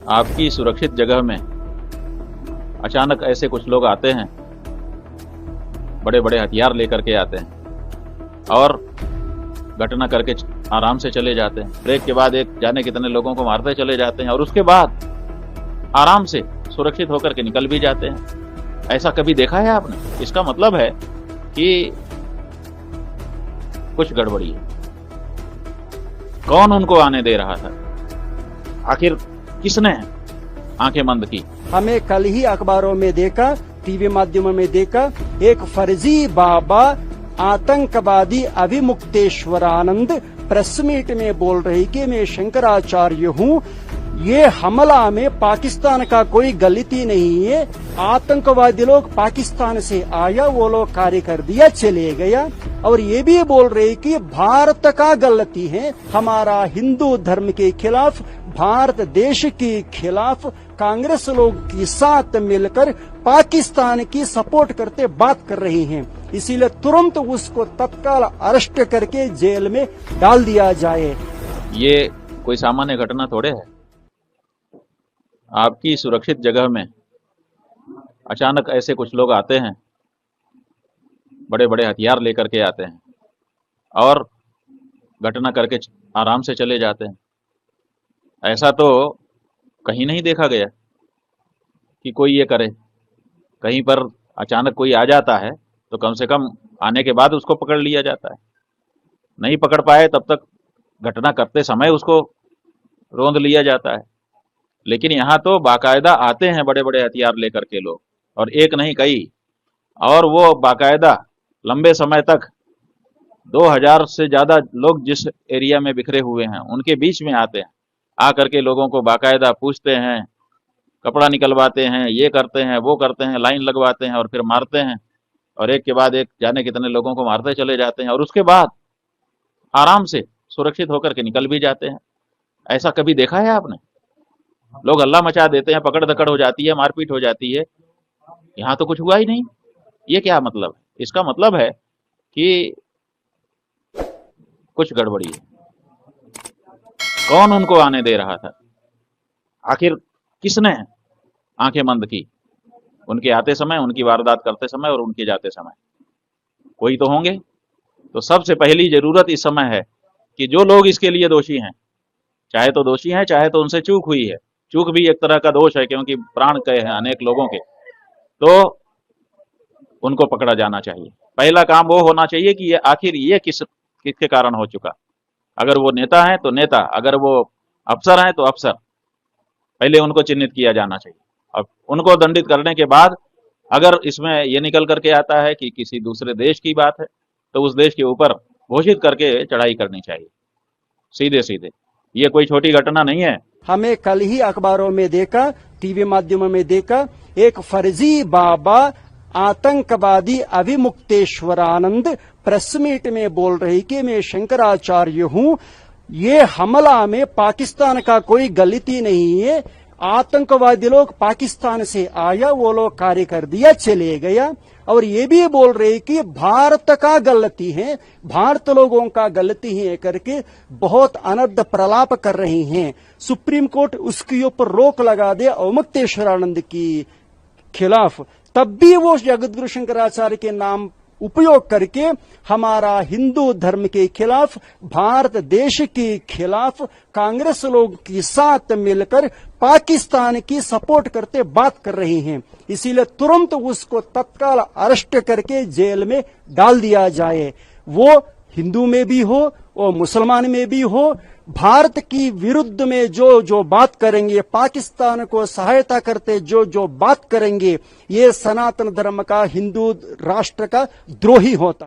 आपकी सुरक्षित जगह में अचानक ऐसे कुछ लोग आते हैं, बड़े बड़े हथियार लेकर के आते हैं और घटना करके आराम से चले जाते हैं। ब्रेक के बाद एक जाने कितने लोगों को मारते चले जाते हैं और उसके बाद आराम से सुरक्षित होकर के निकल भी जाते हैं। ऐसा कभी देखा है आपने? इसका मतलब है कि कुछ गड़बड़ी है। कौन उनको आने दे रहा था? आखिर किसने आंखें बंद की? हमें कल ही अखबारों में देखा, टीवी माध्यमों में देखा, एक फर्जी बाबा आतंकवादी अभिमुक्तेश्वरानंद प्रेस मीट में बोल रही कि मैं शंकराचार्य हूँ, ये हमला में पाकिस्तान का कोई गलती नहीं है, आतंकवादी लोग पाकिस्तान से आया, वो लोग कार्य कर दिया, चले गया। और ये भी बोल रहे कि भारत का गलती है, हमारा हिंदू धर्म के खिलाफ, भारत देश के खिलाफ कांग्रेस लोग के साथ मिलकर पाकिस्तान की सपोर्ट करते बात कर रही हैं। इसीलिए तुरंत उसको तत्काल अरेस्ट करके जेल में डाल दिया जाए। ये कोई सामान्य घटना थोड़े है। आपकी सुरक्षित जगह में अचानक ऐसे कुछ लोग आते हैं, बड़े बड़े हथियार लेकर के आते हैं और घटना करके आराम से चले जाते हैं। ऐसा तो कहीं नहीं देखा गया कि कोई ये करे। कहीं पर अचानक कोई आ जाता है तो कम से कम आने के बाद उसको पकड़ लिया जाता है। नहीं पकड़ पाए तब तक घटना करते समय उसको रोंद लिया जाता है। लेकिन यहाँ तो बाकायदा आते हैं बड़े बड़े हथियार लेकर के लोग, और एक नहीं कई, और वो बाकायदा लंबे समय तक 2000 से ज्यादा लोग जिस एरिया में बिखरे हुए हैं उनके बीच में आते हैं। आकर के लोगों को बाकायदा पूछते हैं, कपड़ा निकलवाते हैं, ये करते हैं, वो करते हैं, लाइन लगवाते हैं और फिर मारते हैं, और एक के बाद एक जाने कितने लोगों को मारते चले जाते हैं और उसके बाद आराम से सुरक्षित होकर के निकल भी जाते हैं। ऐसा कभी देखा है आपने? लोग हल्ला मचा देते हैं, पकड़ दकड़ हो जाती है, मारपीट हो जाती है। यहाँ तो कुछ हुआ ही नहीं। ये क्या मतलब है? इसका मतलब है कि कुछ गड़बड़ी है। कौन उनको आने दे रहा था? आखिर किसने आंखें बंद की? उनके आते समय, उनकी वारदात करते समय और उनके जाते समय कोई तो होंगे। तो सबसे पहली जरूरत इस समय है कि जो लोग इसके लिए दोषी हैं, चाहे तो दोषी हैं, चाहे तो उनसे चूक हुई है, चूक भी एक तरह का दोष है क्योंकि प्राण गए हैं अनेक लोगों के, तो उनको पकड़ा जाना चाहिए। पहला काम वो होना चाहिए कि ये आखिर ये किसके कारण हो चुका। अगर वो नेता है तो नेता, अगर वो अफसर हैं तो अफसर, पहले उनको चिन्हित किया जाना चाहिए। अब उनको दंडित करने के बाद अगर इसमें ये निकल करके आता है कि किसी दूसरे देश की बात है तो उस देश के ऊपर घोषित करके चढ़ाई करनी चाहिए, सीधे सीधे। ये कोई छोटी घटना नहीं है। हमें कल ही अखबारों में देखा, टीवी माध्यमों में देखा, एक फर्जी बाबा आतंकवादी अभिमुक्तेश्वरानंद प्रेस मीट में बोल रही कि मैं शंकराचार्य हूँ, ये हमला में पाकिस्तान का कोई गलती नहीं है, आतंकवादी लोग पाकिस्तान से आया, वो लोग कार्य कर दिया, चले गया। और ये भी बोल रहे कि भारत का गलती है, भारत लोगों का गलती है करके बहुत अनर्थ प्रलाप कर रही हैं। सुप्रीम कोर्ट उसके ऊपर रोक लगा दे अवमुक्तेश्वरानंद की खिलाफ, तब भी वो जगतगुरु शंकराचार्य के नाम उपयोग करके हमारा हिंदू धर्म के खिलाफ, भारत देश के खिलाफ कांग्रेस लोग के साथ मिलकर पाकिस्तान की सपोर्ट करते बात कर रही हैं। इसीलिए तुरंत उसको तत्काल अरेस्ट करके जेल में डाल दिया जाए। वो हिंदू में भी हो, वो मुसलमान में भी हो, भारत की विरुद्ध में जो बात करेंगे, पाकिस्तान को सहायता करते जो बात करेंगे, ये सनातन धर्म का, हिंदू राष्ट्र का द्रोही होता।